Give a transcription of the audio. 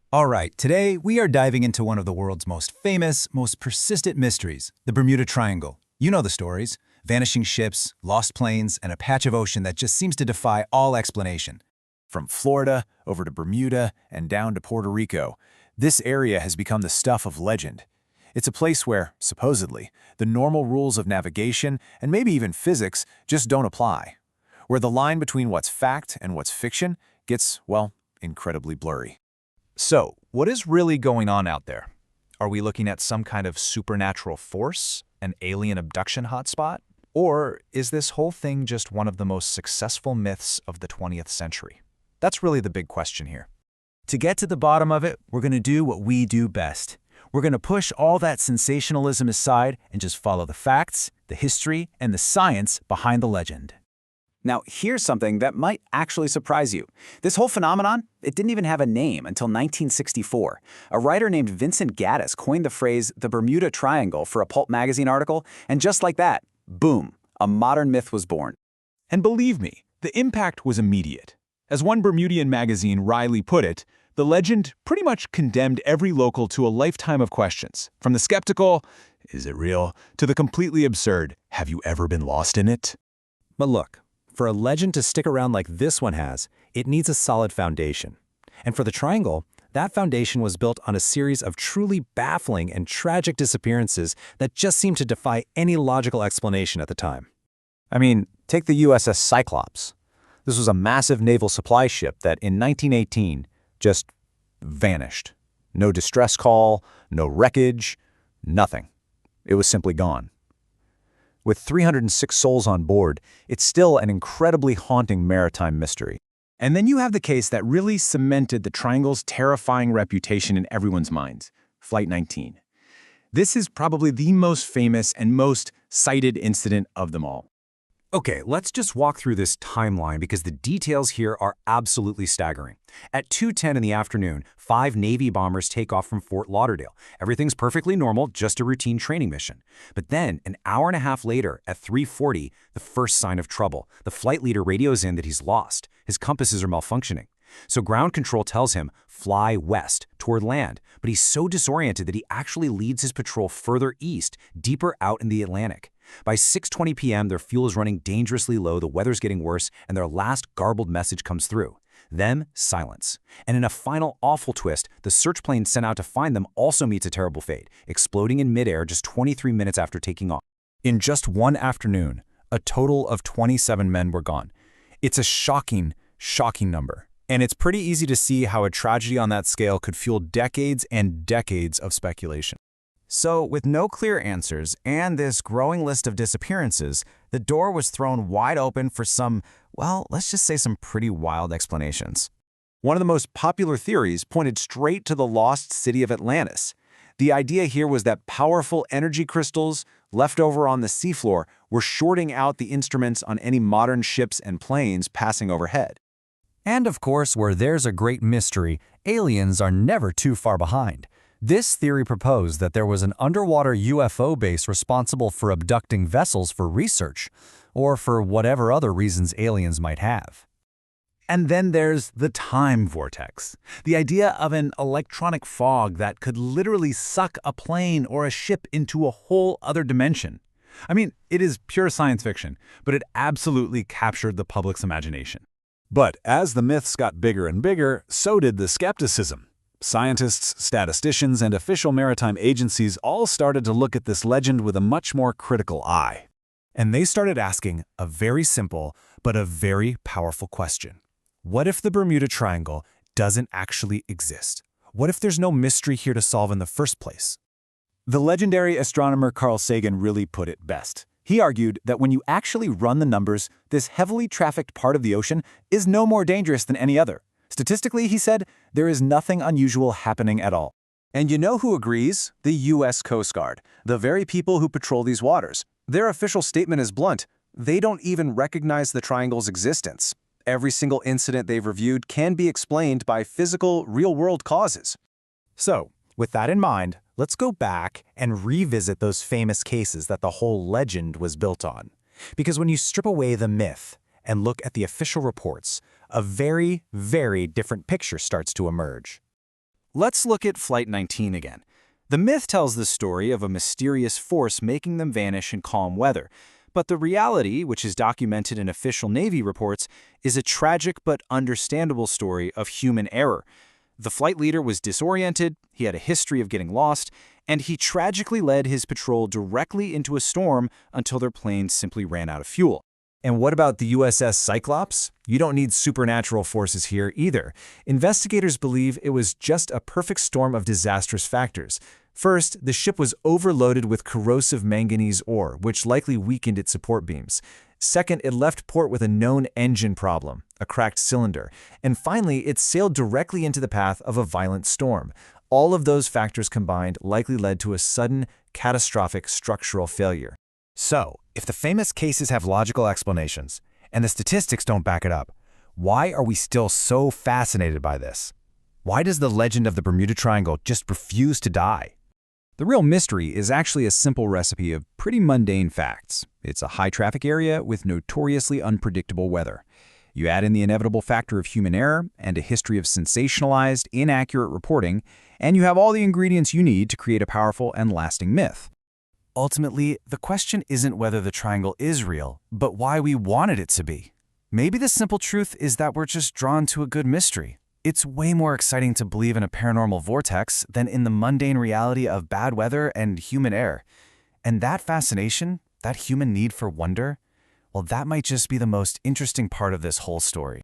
All right, today we are diving into one of the world's most famous, most persistent mysteries, the Bermuda Triangle. You know the stories: vanishing ships, lost planes, and a patch of ocean that just seems to defy all explanation. From Florida over to Bermuda and down to Puerto Rico, this area has become the stuff of legend. It's a place where, supposedly, the normal rules of navigation and maybe even physics just don't apply. Where the line between what's fact and what's fiction gets, well, incredibly blurry. So, what is really going on out there? Are we looking at some kind of supernatural force, an alien abduction hotspot? Or is this whole thing just one of the most successful myths of the 20th century? That's really the big question here. To get to the bottom of it, we're going to do what we do best. We're going to push all that sensationalism aside and just follow the facts, the history, and the science behind the legend. Now, here's something that might actually surprise you. This whole phenomenon, it didn't even have a name until 1964. A writer named Vincent Gaddis coined the phrase the Bermuda Triangle for a Pulp magazine article, and just like that, boom, a modern myth was born. And believe me, the impact was immediate. As one Bermudian magazine wryly put it, the legend pretty much condemned every local to a lifetime of questions, from the skeptical, "Is it real?" to the completely absurd, "Have you ever been lost in it?" But look, for a legend to stick around like this one has, it needs a solid foundation. And for the Triangle, that foundation was built on a series of truly baffling and tragic disappearances that just seemed to defy any logical explanation at the time. I mean, take the USS Cyclops. This was a massive naval supply ship that in 1918 just vanished. No distress call, no wreckage, nothing. It was simply gone. With 306 souls on board, it's still an incredibly haunting maritime mystery. And then you have the case that really cemented the Triangle's terrifying reputation in everyone's minds: Flight 19. This is probably the most famous and most cited incident of them all. Okay, let's just walk through this timeline because the details here are absolutely staggering. At 2:10 in the afternoon, 5 Navy bombers take off from Fort Lauderdale. Everything's perfectly normal, just a routine training mission. But then, an hour and a half later, at 3:40, the first sign of trouble. The flight leader radios in that he's lost. His compasses are malfunctioning. So ground control tells him, fly west, toward land. But he's so disoriented that he actually leads his patrol further east, deeper out in the Atlantic. By 6:20 p.m., their fuel is running dangerously low, the weather's getting worse, and their last garbled message comes through. Then, silence. And in a final awful twist, the search plane sent out to find them also meets a terrible fate, exploding in midair just 23 minutes after taking off. In just one afternoon, a total of 27 men were gone. It's a shocking, shocking number. And it's pretty easy to see how a tragedy on that scale could fuel decades and decades of speculation. So, with no clear answers and this growing list of disappearances, the door was thrown wide open for some, well, let's just say some pretty wild explanations. One of the most popular theories pointed straight to the lost city of Atlantis. The idea here was that powerful energy crystals left over on the seafloor were shorting out the instruments on any modern ships and planes passing overhead. And of course, where there's a great mystery, aliens are never too far behind. This theory proposed that there was an underwater UFO base responsible for abducting vessels for research, or for whatever other reasons aliens might have. And then there's the time vortex, the idea of an electronic fog that could literally suck a plane or a ship into a whole other dimension. I mean, it is pure science fiction, but it absolutely captured the public's imagination. But as the myths got bigger and bigger, so did the skepticism. Scientists, statisticians, and official maritime agencies all started to look at this legend with a much more critical eye. And they started asking a very simple but a very powerful question. What if the Bermuda Triangle doesn't actually exist? What if there's no mystery here to solve in the first place? The legendary astronomer Carl Sagan really put it best. He argued that when you actually run the numbers, this heavily trafficked part of the ocean is no more dangerous than any other. Statistically, he said, there is nothing unusual happening at all. And you know who agrees? The U.S. Coast Guard, the very people who patrol these waters. Their official statement is blunt. They don't even recognize the triangle's existence. Every single incident they've reviewed can be explained by physical, real-world causes. So, with that in mind, let's go back and revisit those famous cases that the whole legend was built on. Because when you strip away the myth and look at the official reports, a very, very different picture starts to emerge. Let's look at Flight 19 again. The myth tells the story of a mysterious force making them vanish in calm weather. But the reality, which is documented in official Navy reports, is a tragic but understandable story of human error. The flight leader was disoriented, he had a history of getting lost, and he tragically led his patrol directly into a storm until their plane simply ran out of fuel. And what about the USS Cyclops? You don't need supernatural forces here either. Investigators believe it was just a perfect storm of disastrous factors. First, the ship was overloaded with corrosive manganese ore, which likely weakened its support beams. Second, it left port with a known engine problem, a cracked cylinder. And finally, it sailed directly into the path of a violent storm. All of those factors combined likely led to a sudden, catastrophic structural failure. So, if the famous cases have logical explanations, and the statistics don't back it up, why are we still so fascinated by this? Why does the legend of the Bermuda Triangle just refuse to die? The real mystery is actually a simple recipe of pretty mundane facts. It's a high-traffic area with notoriously unpredictable weather. You add in the inevitable factor of human error and a history of sensationalized, inaccurate reporting, and you have all the ingredients you need to create a powerful and lasting myth. Ultimately, the question isn't whether the triangle is real, but why we wanted it to be. Maybe the simple truth is that we're just drawn to a good mystery. It's way more exciting to believe in a paranormal vortex than in the mundane reality of bad weather and human error. And that fascination, that human need for wonder, well, that might just be the most interesting part of this whole story.